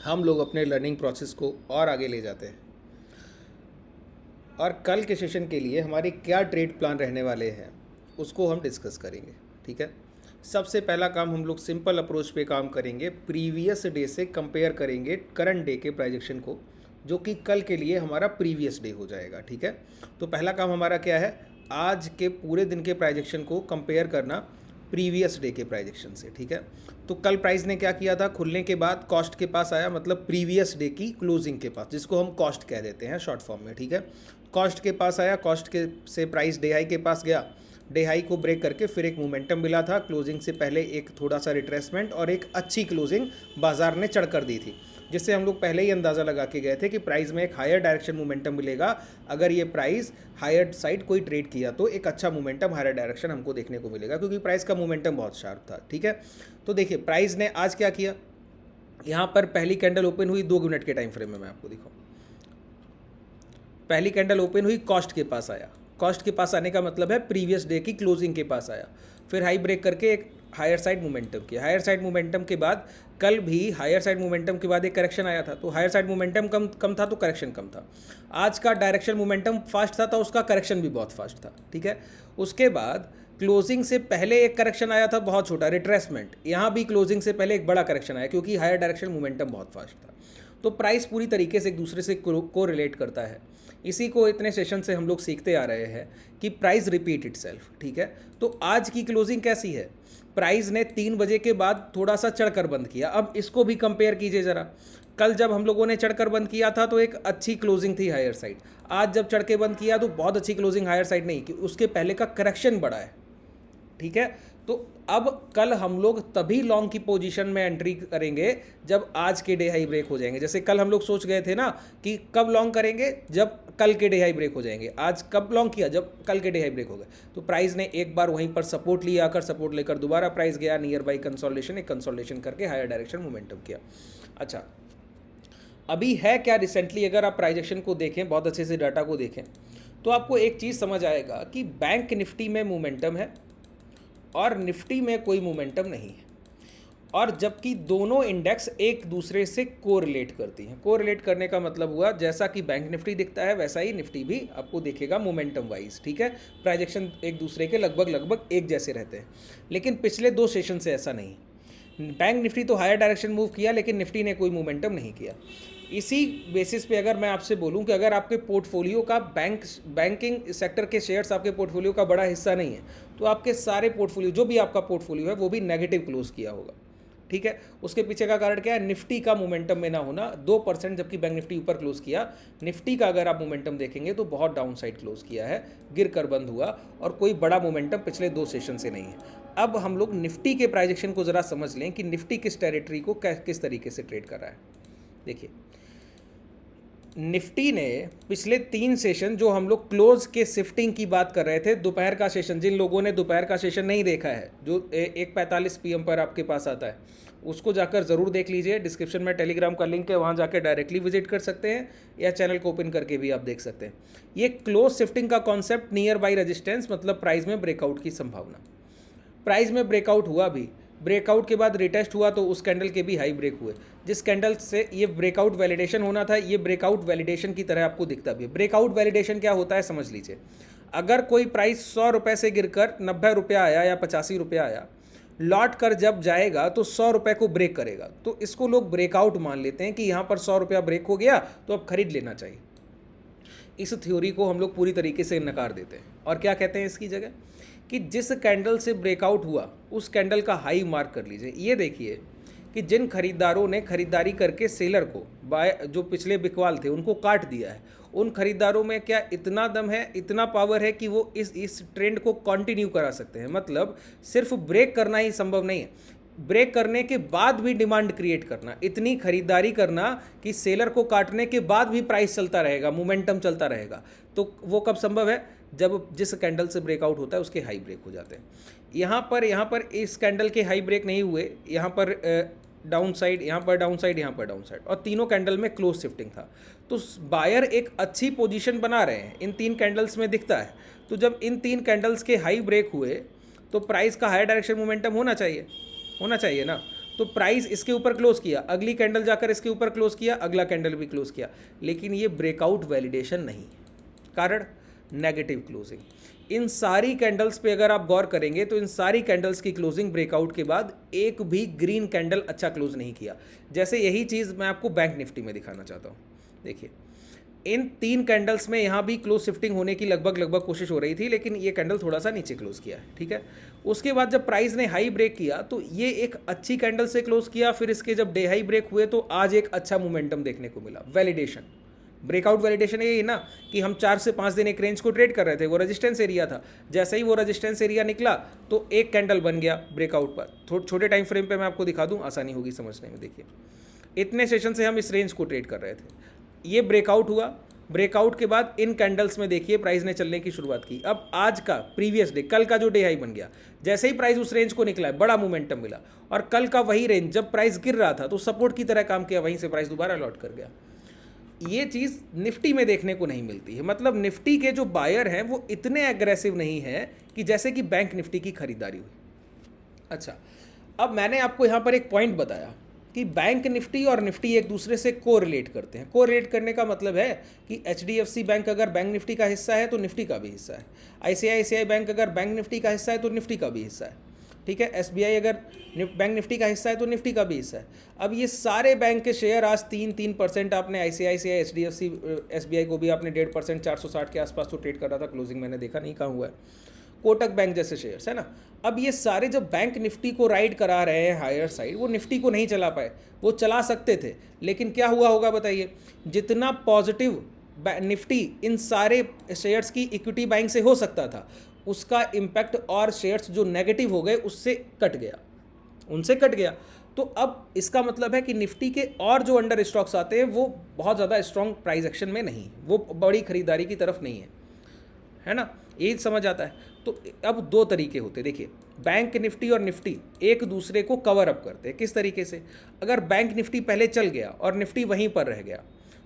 हम लोग अपने लर्निंग प्रोसेस को और आगे ले जाते हैं। और कल के सेशन के लिए हमारे क्या ट्रेड प्लान रहने वाले हैं उसको हम डिस्कस करेंगे। ठीक है, सबसे पहला काम हम लोग सिंपल अप्रोच पे काम करेंगे, प्रीवियस डे से कंपेयर करेंगे करंट डे के प्राइजेक्शन को, जो कि कल के लिए हमारा प्रीवियस डे हो जाएगा। ठीक है, तो पहला काम हमारा क्या है, आज के पूरे दिन के प्राइजेक्शन को कंपेयर करना प्रीवियस डे के प्राइजेक्शन से। ठीक है, तो कल प्राइस ने क्या किया था, खुलने के बाद कॉस्ट के पास आया, मतलब प्रीवियस डे की क्लोजिंग के पास, जिसको हम कॉस्ट कह देते हैं शॉर्ट फॉर्म में। ठीक है, कॉस्ट के पास आया, कॉस्ट के से प्राइस डे हाई के पास गया, डे हाई को ब्रेक करके फिर एक मोमेंटम मिला था, क्लोजिंग से पहले एक थोड़ा सा रिट्रेसमेंट और एक अच्छी क्लोजिंग बाजार ने चढ़कर दी थी, जिससे हम लोग पहले ही अंदाज़ा लगा के गए थे कि प्राइस में एक हायर डायरेक्शन मोमेंटम मिलेगा। अगर ये प्राइस हायर साइड कोई ट्रेड किया तो एक अच्छा मोमेंटम हायर डायरेक्शन हमको देखने को मिलेगा, क्योंकि प्राइस का मोमेंटम बहुत शार्प था। ठीक है, तो देखिए प्राइस ने आज क्या किया, यहाँ पर पहली कैंडल ओपन हुई 2 मिनट के टाइम फ्रेम में, मैं आपको दिखाऊँ। पहली कैंडल ओपन हुई, कॉस्ट के पास आया, कॉस्ट के पास आने का मतलब है प्रीवियस डे की क्लोजिंग के पास आया, फिर हाई ब्रेक करके एक हायर साइड मोमेंटम किया। हायर साइड मोमेंटम के बाद कल भी हायर साइड मोमेंटम के बाद एक करेक्शन आया था, तो हायर साइड मोमेंटम कम था तो करेक्शन कम था। आज का डायरेक्शन मोमेंटम फास्ट था तो उसका करेक्शन भी बहुत फास्ट था। ठीक है, उसके बाद क्लोजिंग से पहले एक करेक्शन आया था बहुत छोटा, रिट्रेसमेंट। यहाँ भी क्लोजिंग से पहले एक बड़ा करेक्शन आया, क्योंकि हायर डायरेक्शन मोमेंटम बहुत फास्ट था। तो प्राइस पूरी तरीके से एक दूसरे से को रिलेट करता है। इसी को इतने सेशन से हम लोग सीखते आ रहे हैं कि प्राइस रिपीट इटसेल्फ। ठीक है, तो आज की क्लोजिंग कैसी है, प्राइस ने 3 बजे के बाद थोड़ा सा चढ़कर बंद किया। अब इसको भी कंपेयर कीजिए ज़रा, कल जब हम लोगों ने चढ़कर बंद किया था तो एक अच्छी क्लोजिंग थी हायर साइड, आज जब चढ़ के बंद किया तो बहुत अच्छी क्लोजिंग हायर साइड नहीं, कि उसके पहले का करेक्शन बड़ा है। ठीक है, तो अब कल हम लोग तभी लॉन्ग की पोजीशन में एंट्री करेंगे जब आज के डे हाई ब्रेक हो जाएंगे। जैसे कल हम लोग सोच गए थे ना कि कब लॉन्ग करेंगे, जब कल के डे हाई ब्रेक हो जाएंगे। आज कब लॉन्ग किया, जब कल के डे हाई ब्रेक हो गए। तो प्राइस ने एक बार वहीं पर सपोर्ट लिया, आकर सपोर्ट लेकर दोबारा प्राइस गया नियर बाई कंसोलिडेशन, एक कंसोलिडेशन करके हायर डायरेक्शन मोमेंटम किया। अच्छा, अभी है क्या रिसेंटली, अगर आप प्राइजेक्शन को देखें, बहुत अच्छे से डाटा को देखें, तो आपको एक चीज़ समझ आएगा कि बैंक निफ्टी में मोमेंटम है और निफ्टी में कोई मोमेंटम नहीं है, और जबकि दोनों इंडेक्स एक दूसरे से कोरिलेट करती हैं। कोरिलेट करने का मतलब हुआ, जैसा कि बैंक निफ्टी दिखता है वैसा ही निफ्टी भी आपको दिखेगा मोमेंटम वाइज। ठीक है, प्राइजेक्शन एक दूसरे के लगभग एक जैसे रहते हैं, लेकिन पिछले 2 सेशन से ऐसा नहीं। बैंक निफ्टी तो हायर डायरेक्शन मूव किया, लेकिन निफ्टी ने कोई मोमेंटम नहीं किया। इसी बेसिस पे अगर मैं आपसे बोलूं कि अगर आपके पोर्टफोलियो का बैंकिंग सेक्टर के शेयर्स आपके पोर्टफोलियो का बड़ा हिस्सा नहीं है, तो आपके सारे पोर्टफोलियो, जो भी आपका पोर्टफोलियो है, वो भी नेगेटिव क्लोज किया होगा। ठीक है, उसके पीछे का कारण क्या है, निफ्टी का मोमेंटम में ना होना। 2%, जबकि बैंक निफ्टी ऊपर क्लोज किया। निफ्टी का अगर आप मोमेंटम देखेंगे तो बहुत डाउन साइड क्लोज किया है, गिर कर बंद हुआ, और कोई बड़ा मोमेंटम पिछले 2 सेशन से नहीं है। अब हम लोग निफ्टी के प्राइजेक्शन को ज़रा समझ लें कि निफ्टी किस टेरिटरी को किस तरीके से ट्रेड कर रहा है। देखिए, निफ्टी ने पिछले 3 सेशन, जो हम लोग क्लोज के शिफ्टिंग की बात कर रहे थे, दोपहर का सेशन, जिन लोगों ने दोपहर का सेशन नहीं देखा है, जो 1:45 PM पर आपके पास आता है, उसको जाकर ज़रूर देख लीजिए। डिस्क्रिप्शन में टेलीग्राम का लिंक है, वहाँ जाकर डायरेक्टली विजिट कर सकते हैं, या चैनल को ओपन करके भी आप देख सकते हैं। ये क्लोज शिफ्टिंग का कॉन्सेप्ट, नियर बाई रेजिस्टेंस, मतलब प्राइस में ब्रेकआउट की संभावना। प्राइस में ब्रेकआउट हुआ भी, ब्रेकआउट के बाद रिटेस्ट हुआ तो उस कैंडल के भी हाई ब्रेक हुए। जिस कैंडल से ये ब्रेकआउट वैलिडेशन होना था, ये ब्रेकआउट वैलिडेशन की तरह आपको दिखता भी है। ब्रेकआउट वैलिडेशन क्या होता है समझ लीजिए, अगर कोई प्राइस 100 रुपये से गिरकर 90 रुपये आया या 85 रुपये आया, लौट कर जब जाएगा तो 100 रुपये को ब्रेक करेगा, तो इसको लोग ब्रेकआउट मान लेते हैं कि यहाँ पर 100 रुपया ब्रेक हो गया तो अब खरीद लेना चाहिए। इस थ्योरी को हम लोग पूरी तरीके से नकार देते हैं, और क्या कहते हैं इसकी जगह, कि जिस कैंडल से ब्रेकआउट हुआ उस कैंडल का हाई मार्क कर लीजिए। ये देखिए कि जिन खरीदारों ने खरीदारी करके सेलर को, बाय जो पिछले बिकवाल थे, उनको काट दिया है, उन खरीदारों में क्या इतना दम है, इतना पावर है कि वो इस ट्रेंड को कंटिन्यू करा सकते हैं। मतलब सिर्फ ब्रेक करना ही संभव नहीं है, ब्रेक करने के बाद भी डिमांड क्रिएट करना, इतनी खरीदारी करना कि सेलर को काटने के बाद भी प्राइस चलता रहेगा, मोमेंटम चलता रहेगा। तो वो कब संभव है, जब जिस कैंडल से ब्रेकआउट होता है उसके हाई ब्रेक हो जाते हैं। यहाँ पर इस कैंडल के हाई ब्रेक नहीं हुए, यहाँ पर डाउन साइड, यहाँ पर डाउन साइड, यहाँ पर डाउन साइड, और तीनों कैंडल में क्लोज शिफ्टिंग था। तो बायर एक अच्छी पोजीशन बना रहे हैं, इन 3 कैंडल्स में दिखता है। तो जब इन 3 कैंडल्स के हाई ब्रेक हुए तो प्राइस का हायर डायरेक्शन मोमेंटम होना चाहिए ना। तो प्राइस इसके ऊपर क्लोज किया, अगली कैंडल जाकर इसके ऊपर क्लोज किया, अगला कैंडल भी क्लोज किया, लेकिन ये ब्रेकआउट वैलिडेशन नहीं। कारण नेगेटिव क्लोजिंग। इन सारी कैंडल्स पे अगर आप गौर करेंगे तो इन सारी कैंडल्स की क्लोजिंग ब्रेकआउट के बाद एक भी ग्रीन कैंडल अच्छा क्लोज नहीं किया। जैसे यही चीज़ मैं आपको बैंक निफ्टी में दिखाना चाहता हूँ। देखिए इन 3 कैंडल्स में यहाँ भी क्लोज शिफ्टिंग होने की लगभग कोशिश हो रही थी, लेकिन ये कैंडल थोड़ा सा नीचे क्लोज किया है, ठीक है। उसके बाद जब प्राइस ने हाई ब्रेक किया तो ये एक अच्छी कैंडल से क्लोज किया, फिर इसके जब डे हाई ब्रेक हुए तो आज एक अच्छा मोमेंटम देखने को मिला। वैलिडेशन, ब्रेकआउट वैलिडेशन यही ना कि हम 4 से 5 दिन एक रेंज को ट्रेड कर रहे थे, वो रेजिस्टेंस एरिया था। जैसे ही वो रेजिस्टेंस एरिया निकला तो एक कैंडल बन गया ब्रेकआउट पर। छोटे टाइम फ्रेम पे मैं आपको दिखा दूं, आसानी होगी समझने में। देखिए इतने सेशन से हम इस रेंज को ट्रेड कर रहे थे, ये ब्रेकआउट हुआ। ब्रेकआउट के बाद इन कैंडल्स में देखिए प्राइस ने चलने की शुरुआत की। अब आज का प्रीवियस डे, कल का जो डे हाई बन गया, जैसे ही प्राइस उस रेंज को निकला है बड़ा मोमेंटम मिला, और कल का वही रेंज जब प्राइस गिर रहा था तो सपोर्ट की तरह काम किया, वहीं से प्राइस दोबारा लौट कर गया। ये चीज़ निफ्टी में देखने को नहीं मिलती है। मतलब निफ्टी के जो बायर हैं वो इतने एग्रेसिव नहीं है कि जैसे कि बैंक निफ्टी की खरीदारी हुई। अच्छा, अब मैंने आपको यहाँ पर एक पॉइंट बताया कि बैंक निफ्टी और निफ्टी एक दूसरे से कोरिलेट करते हैं। कोरिलेट करने का मतलब है कि HDFC बैंक अगर बैंक निफ्टी का हिस्सा है तो निफ्टी का भी हिस्सा है, ICICI बैंक अगर बैंक निफ्टी का हिस्सा है तो निफ्टी का भी हिस्सा है, ठीक है। SBI अगर बैंक निफ्टी का हिस्सा है तो निफ्टी का भी हिस्सा है। अब ये सारे बैंक के शेयर आज 3% आपने ICICI, HDFC, SBI को भी आपने 1.5%, 460 के आसपास तो ट्रेड कर रहा था, क्लोजिंग मैंने देखा नहीं कहाँ हुआ है। कोटक बैंक जैसे शेयर्स है ना। अब ये सारे जब बैंक निफ्टी को राइड करा रहे हैं हायर साइड, वो निफ्टी को नहीं चला पाए। वो चला सकते थे, लेकिन क्या हुआ होगा बताइए। जितना पॉजिटिव निफ्टी इन सारे शेयर्स की इक्विटी बाइंग से हो सकता था, उसका इम्पैक्ट और शेयर्स जो नेगेटिव हो गए उससे कट गया, उनसे कट गया। तो अब इसका मतलब है कि निफ्टी के और जो अंडर स्टॉक्स आते हैं वो बहुत ज़्यादा स्ट्रॉन्ग प्राइस एक्शन में नहीं, वो बड़ी खरीदारी की तरफ नहीं है ना। ये समझ आता है। तो अब 2 तरीके होते हैं। देखिए बैंक निफ्टी और निफ्टी एक दूसरे को कवर अप करते हैं। किस तरीके से? अगर बैंक निफ्टी पहले चल गया और निफ्टी वहीं पर रह गया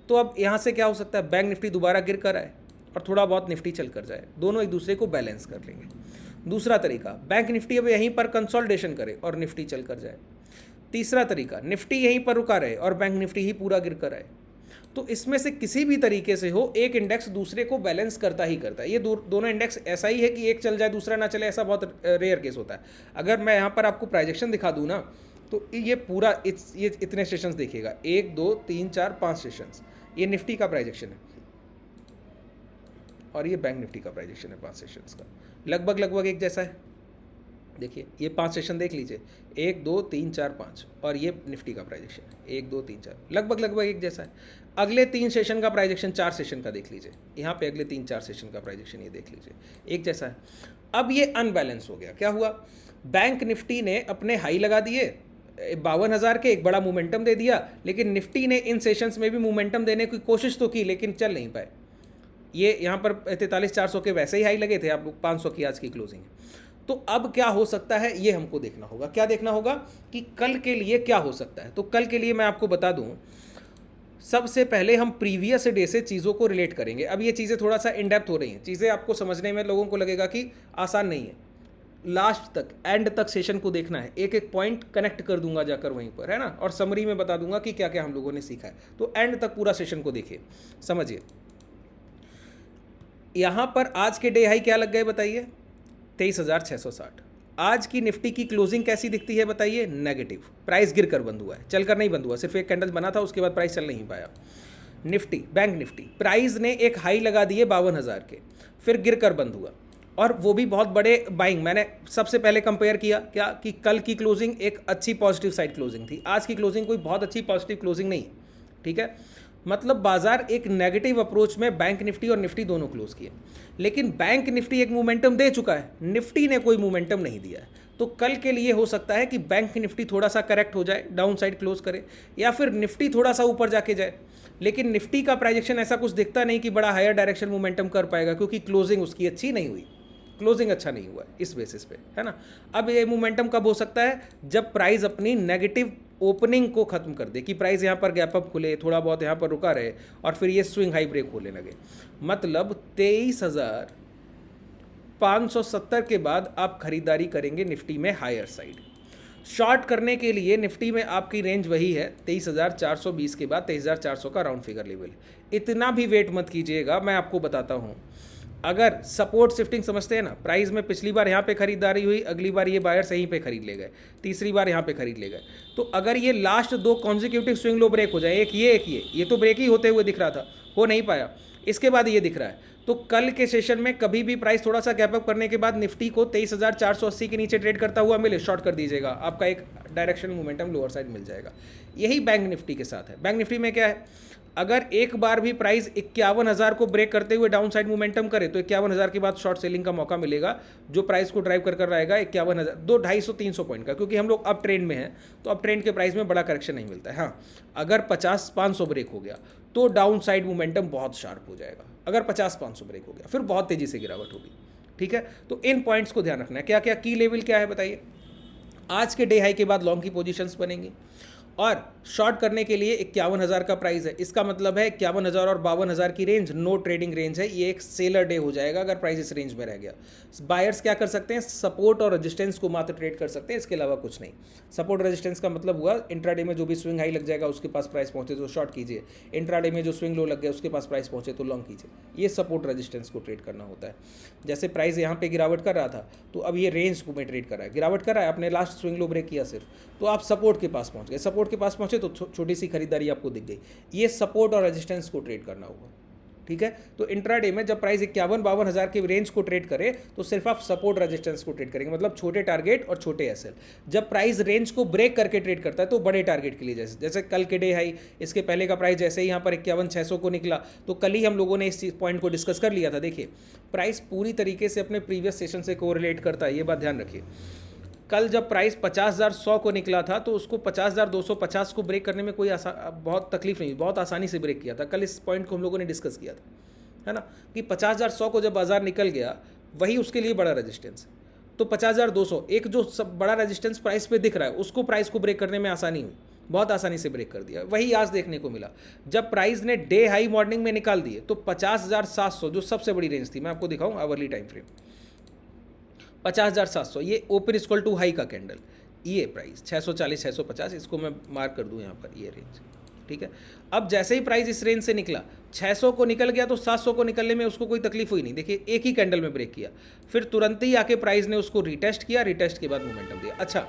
तो अब यहाँ से क्या हो सकता है, बैंक निफ्टी दोबारा गिर कर आए और थोड़ा बहुत निफ्टी चल कर जाए, दोनों एक दूसरे को बैलेंस कर लेंगे। दूसरा तरीका, बैंक निफ्टी अब यहीं पर कंसोलिडेशन करे और निफ्टी चल कर जाए। तीसरा तरीका, निफ्टी यहीं पर रुका रहे और बैंक निफ्टी ही पूरा गिर कर आए। तो इसमें से किसी भी तरीके से हो, एक इंडेक्स दूसरे को बैलेंस करता ही करता है। ये दोनों इंडेक्स ऐसा ही है कि एक चल जाए दूसरा ना चले, ऐसा बहुत रेयर केस होता है। अगर मैं यहाँ पर आपको प्राइजेक्शन दिखा दूँ ना, तो ये पूरा ये इतने सेशंस देखिएगा, 1 2 3 4 5 सेशंस, ये निफ्टी का प्राइजेक्शन है और ये बैंक निफ्टी का प्राइजेक्शन है 5 सेशंस का, लगभग एक जैसा है। देखिए ये 5 सेशन देख लीजिए, 1 2 3 4 5, और ये निफ्टी का प्राइजेक्शन है 1 2 3 4, लगभग एक जैसा है। अगले 3 सेशन का प्राइजेक्शन 4 सेशन का देख लीजिए, यहाँ पे अगले 3-4 सेशन का प्राइजेक्शन ये देख लीजिए, एक जैसा है। अब ये अनबैलेंस हो गया। क्या हुआ? बैंक निफ्टी ने अपने हाई लगा दिए 52,000 के, एक बड़ा मोमेंटम दे दिया, लेकिन निफ्टी ने इन सेशंस में भी मोमेंटम देने की कोशिश तो की लेकिन चल नहीं पाए। ये यहाँ पर 43,400 के वैसे ही हाई लगे थे, आप 500 की आज की क्लोजिंग है। तो अब क्या हो सकता है ये हमको देखना होगा। क्या देखना होगा कि कल के लिए क्या हो सकता है। तो कल के लिए मैं आपको बता दूं, सबसे पहले हम प्रीवियस डे से चीज़ों को रिलेट करेंगे। अब ये चीज़ें थोड़ा सा इन डेप्थ हो रही हैं, चीज़ें आपको समझने में लोगों को लगेगा कि आसान नहीं है। लास्ट तक, एंड तक सेशन को देखना है, एक एक पॉइंट कनेक्ट कर दूंगा जाकर वहीं पर, है ना, और समरी में बता दूंगा कि क्या क्या हम लोगों ने सीखा है। तो एंड तक पूरा सेशन को देखिए, समझिए। यहाँ पर आज के डे हाई क्या लग गए बताइए? 23,660। आज की निफ्टी की क्लोजिंग कैसी दिखती है बताइए? नेगेटिव। प्राइस गिर कर बंद हुआ है, चलकर नहीं बंद हुआ, सिर्फ एक कैंडल बना था, उसके बाद प्राइस चल नहीं पाया। निफ्टी, बैंक निफ्टी, प्राइस ने एक हाई लगा दिए 52,000 के, फिर गिर कर बंद हुआ, और वो भी बहुत बड़े बाइंग। मैंने सबसे पहले कंपेयर किया क्या कि कल की क्लोजिंग एक अच्छी पॉजिटिव साइड क्लोजिंग थी, आज की क्लोजिंग कोई बहुत अच्छी पॉजिटिव क्लोजिंग नहीं, ठीक है। मतलब बाजार एक नेगेटिव अप्रोच में बैंक निफ्टी और निफ्टी दोनों क्लोज किए, लेकिन बैंक निफ्टी एक मोमेंटम दे चुका है, निफ्टी ने कोई मोमेंटम नहीं दिया है। तो कल के लिए हो सकता है कि बैंक निफ्टी थोड़ा सा करेक्ट हो जाए, डाउन साइड क्लोज करे, या फिर निफ्टी थोड़ा सा ऊपर जाके जाए। लेकिन निफ्टी का प्राइजेक्शन ऐसा कुछ दिखता नहीं कि बड़ा हायर डायरेक्शन मोमेंटम कर पाएगा, क्योंकि क्लोजिंग उसकी अच्छी नहीं हुई, क्लोजिंग अच्छा नहीं हुआ इस बेसिस पे, है ना। अब ये मोमेंटम कब हो सकता है? जब प्राइस अपनी नेगेटिव ओपनिंग को खत्म कर दे, कि प्राइस यहाँ पर गैप अप खुले, थोड़ा बहुत यहाँ पर रुका रहे, और फिर ये स्विंग हाई ब्रेक होने लगे। मतलब 23,570 के बाद आप खरीदारी करेंगे निफ्टी में हायर साइड। शॉर्ट करने के लिए निफ्टी में आपकी रेंज वही है 23,420 के बाद 23,400 का राउंड फिगर लेवल। इतना भी वेट मत कीजिएगा, मैं आपको बताता हूँ। अगर सपोर्ट शिफ्टिंग समझते हैं ना, प्राइस में पिछली बार यहाँ पे खरीदारी हुई, अगली बार ये बायर्स यहीं पे खरीद ले गए, तीसरी बार यहाँ पे खरीद ले गए। तो अगर ये last 2 consecutive swing low break हो जाए, एक ये तो ब्रेक ही होते हुए दिख रहा था, हो नहीं पाया, इसके बाद ये दिख रहा है, तो कल के सेशन में कभी भी प्राइस थोड़ा सा गैप अप करने के बाद निफ्टी को 23,480 के नीचे ट्रेड करता हुआ मिले, शॉर्ट कर दीजिएगा, आपका एक डायरेक्शन मोमेंटम लोअर साइड मिल जाएगा। यही बैंक निफ्टी के साथ है। बैंक निफ्टी में क्या है, अगर एक बार भी प्राइस 51,000 को ब्रेक करते हुए डाउन साइड मोमेंटम करे तो 51,000 के बाद शॉर्ट सेलिंग का मौका मिलेगा, जो प्राइस को ड्राइव कर रहेगा 51,000, 200-250 पॉइंट का, क्योंकि हम लोग अब ट्रेंड में हैं, तो अब ट्रेंड के प्राइस में बड़ा करेक्शन नहीं मिलता है। हाँ, अगर 50-500 ब्रेक हो गया तो डाउन साइड मोमेंटम बहुत शार्प हो जाएगा। अगर 50-500 ब्रेक हो गया फिर बहुत तेजी से गिरावट होगी। ठीक है, तो इन पॉइंट्स को ध्यान रखना है। क्या क्या की लेवल क्या है बताइए। आज के डे हाई के बाद लॉन्ग की पोजीशंस बनेंगी और शॉर्ट करने के लिए 51,000 का प्राइस है। इसका मतलब है 51,000 और 52,000 की रेंज नो ट्रेडिंग रेंज है। ये एक सेलर डे हो जाएगा अगर प्राइस इस रेंज में रह गया। बायर्स क्या कर सकते हैं, सपोर्ट और रेजिस्टेंस को मात्र ट्रेड कर सकते हैं, इसके अलावा कुछ नहीं। सपोर्ट रेजिस्टेंस का मतलब हुआ इंट्राडे में जो भी स्विंग हाई लग जाएगा उसके पास प्राइस पहुंचे तो शॉर्ट कीजिए, इंट्राडे में जो स्विंग लो लग गया उसके पास प्राइस पहुंचे तो लॉन्ग कीजिए। ये सपोर्ट रेजिस्टेंस को ट्रेड करना होता है। जैसे प्राइस यहाँ पे गिरावट कर रहा था तो अब ये रेंज को में ट्रेड कर रहा है, गिरावट कर रहा है, अपने लास्ट स्विंग लो ब्रेक किया सिर्फ, तो आप सपोर्ट के पास पहुंच गए, सपोर्ट के पास पहुंचे तो छोटी सी खरीदारी आपको दिख गई। ये सपोर्ट और रेजिस्टेंस को ट्रेड करना होगा। ठीक है, तो इंट्राडे में जब प्राइस 51-52,000 की रेंज को ट्रेड करे तो सिर्फ आप सपोर्ट रेजिस्टेंस को ट्रेड करेंगे, मतलब छोटे टारगेट और छोटे एसएल। जब प्राइस रेंज को ब्रेक करके ट्रेड करता है तो बड़े टारगेट के लिए, जैसे कल के डे हाई, इसके पहले का प्राइस जैसे ही यहाँ पर 51,600 को निकला तो कल ही हम लोगों ने इस पॉइंट को डिस्कस कर लिया था। देखिए प्राइस पूरी तरीके से अपने प्रीवियस सेशन से कोरिलेट करता है, ये बात ध्यान रखिए। कल जब प्राइस 50,100 को निकला था तो उसको 50,250 को ब्रेक करने में कोई बहुत तकलीफ नहीं, बहुत आसानी से ब्रेक किया था। कल इस पॉइंट को हम लोगों ने डिस्कस किया था, है ना, कि 50,100 को जब बाजार निकल गया वही उसके लिए बड़ा रेजिस्टेंस है। तो 50,200 एक जो सब बड़ा रेजिस्टेंस प्राइस पे दिख रहा है उसको प्राइस को ब्रेक करने में आसानी हुई, बहुत आसानी से ब्रेक कर दिया। वही आज देखने को मिला जब प्राइस ने डे हाई मॉर्निंग में निकाल दिए तो 50,700 जो सबसे बड़ी रेंज थी, मैं आपको दिखाऊं आवरली टाइम फ्रेम, 50,700 ये ओपन इक्वल टू हाई का कैंडल, ये प्राइस 640 650, इसको मैं मार्क कर दूं यहाँ पर, ये रेंज। ठीक है, अब जैसे ही प्राइस इस रेंज से निकला 600 को निकल गया तो 700 को निकलने में उसको कोई तकलीफ हुई नहीं। देखिए एक ही कैंडल में ब्रेक किया, फिर तुरंत ही आके प्राइस ने उसको रिटेस्ट किया, रिटेस्ट के बाद मोमेंटम दिया। अच्छा,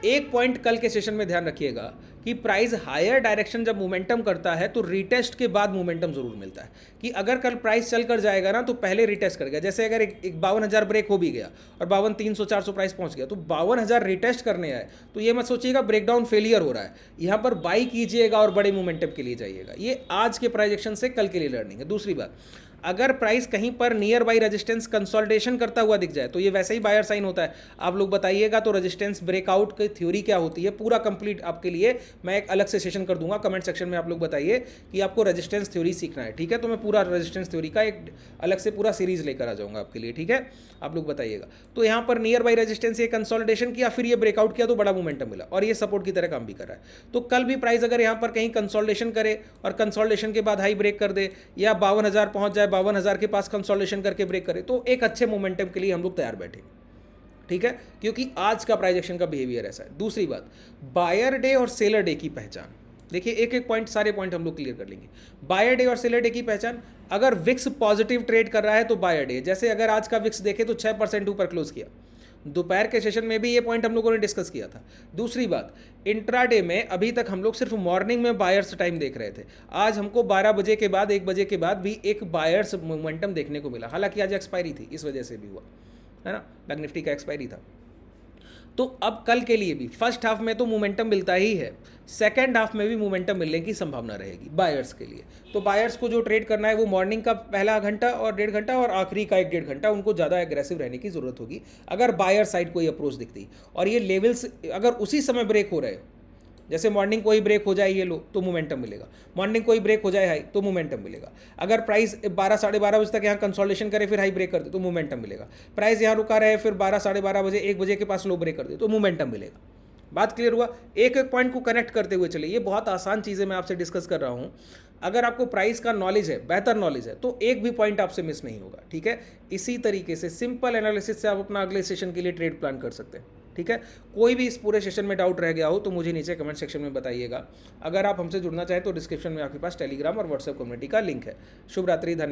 एक पॉइंट कल के सेशन में ध्यान रखिएगा कि प्राइस हायर डायरेक्शन जब मोमेंटम करता है तो रिटेस्ट के बाद मोमेंटम जरूर मिलता है, कि अगर कल प्राइस चल कर जाएगा ना तो पहले रिटेस्ट कर गया। जैसे अगर एक 52,000 ब्रेक हो भी गया और 52,300-400 प्राइस पहुंच गया तो 52,000 रिटेस्ट करने आए तो ये मत सोचिएगा ब्रेकडाउन फेलियर हो रहा है, यहाँ पर बाई कीजिएगा और बड़े मोमेंटम के लिए जाइएगा। ये आज के प्राइजेक्शन से कल के लिए लर्निंग है। दूसरी बात, अगर प्राइस कहीं पर नियर बाई रेजिस्टेंस कंसोलिडेशन करता हुआ दिख जाए तो ये वैसे ही बायर साइन होता है। आप लोग बताइएगा तो रेजिस्टेंस ब्रेकआउट की थ्योरी क्या होती है, पूरा कंप्लीट आपके लिए मैं एक अलग से सेशन कर दूंगा। कमेंट सेक्शन में आप लोग बताइए कि आपको रेजिस्टेंस थ्योरी सीखना है, ठीक है, तो मैं पूरा रेजिस्टेंस थ्योरी का एक अलग से पूरा सीरीज लेकर आ जाऊंगा आपके लिए, ठीक है, आप लोग बताइएगा। तो यहाँ पर नियर बाई रेजिस्टेंस ये कंसोलिडेशन किया, फिर ये ब्रेकआउट किया तो बड़ा मोमेंटम मिला और ये सपोर्ट की तरह काम भी कर रहा है। तो कल भी प्राइस अगर यहाँ पर कहीं कंसोलिडेशन करे और कंसोलिडेशन के बाद हाई ब्रेक कर दे या 52,000 पहुंच जाए, 52,000 के पास कंसोलिडेशन करके ब्रेक करे तो एक अच्छे मोमेंटम के लिए हम लोग तैयार बैठे, ठीक है, क्योंकि आज का प्राइजेक्शन का बिहेवियर ऐसा है। दूसरी बात, बायर डे और सेलर डे की पहचान देखिए, एक एक पॉइंट, सारे पॉइंट हम लोग क्लियर कर लेंगे। बायर डे और सेलर डे की पहचान, अगर विक्स पॉजिटिव ट्रेड कर रहा है तो बायर डे, जैसे अगर आज का विक्स देखे तो 6% ऊपर क्लोज किया, दोपहर के सेशन में भी ये पॉइंट हम लोगों ने डिस्कस किया था। दूसरी बात, इंट्राडे में अभी तक हम लोग सिर्फ मॉर्निंग में बायर्स टाइम देख रहे थे, आज हमको 12 बजे के बाद 1 बजे के बाद भी एक बायर्स मोमेंटम देखने को मिला। हालांकि आज एक्सपायरी थी, इस वजह से भी हुआ, है ना, बैंक निफ्टी का एक्सपायरी था। तो अब कल के लिए भी फर्स्ट हाफ में तो मोमेंटम मिलता ही है, सेकंड हाफ में भी मोमेंटम मिलने की संभावना रहेगी बायर्स के लिए। तो बायर्स को जो ट्रेड करना है वो मॉर्निंग का पहला घंटा और 1.5 घंटा और आखिरी का 1-1.5 घंटा उनको ज़्यादा एग्रेसिव रहने की जरूरत होगी अगर बायर साइड कोई अप्रोच दिखती और ये लेवल्स अगर उसी समय ब्रेक हो रहे, जैसे मॉर्निंग कोई ब्रेक हो जाए ये लो तो मोमेंटम मिलेगा, मॉर्निंग कोई ब्रेक हो जाए हाई तो मोमेंटम मिलेगा। अगर प्राइस 12 साढ़े 12 बजे तक यहाँ कंसोलिडेशन करे फिर हाई ब्रेक कर दे तो मोमेंटम मिलेगा। प्राइस यहाँ रुका रहे फिर 12 साढ़े 12 बजे 1 बजे के पास लो ब्रेक कर दे तो मोमेंटम मिलेगा। बात क्लियर हुआ? एक एक पॉइंट को कनेक्ट करते हुए चलिए, ये बहुत आसान चीज़ें मैं आपसे डिस्कस कर रहा हूँ। अगर आपको प्राइस का नॉलेज है, बेहतर नॉलेज है, तो एक भी पॉइंट आपसे मिस नहीं होगा, ठीक है। इसी तरीके से सिंपल एनालिसिस से आप अपना अगले सेशन के लिए ट्रेड प्लान कर सकते हैं। ठीक है। कोई भी इस पूरे सेशन में डाउट रह गया हो तो मुझे नीचे कमेंट सेक्शन में बताइएगा। अगर आप हमसे जुड़ना चाहें तो डिस्क्रिप्शन में आपके पास टेलीग्राम और व्हाट्सएप कम्युनिटी का लिंक है। शुभ रात्रि, धन्यवाद।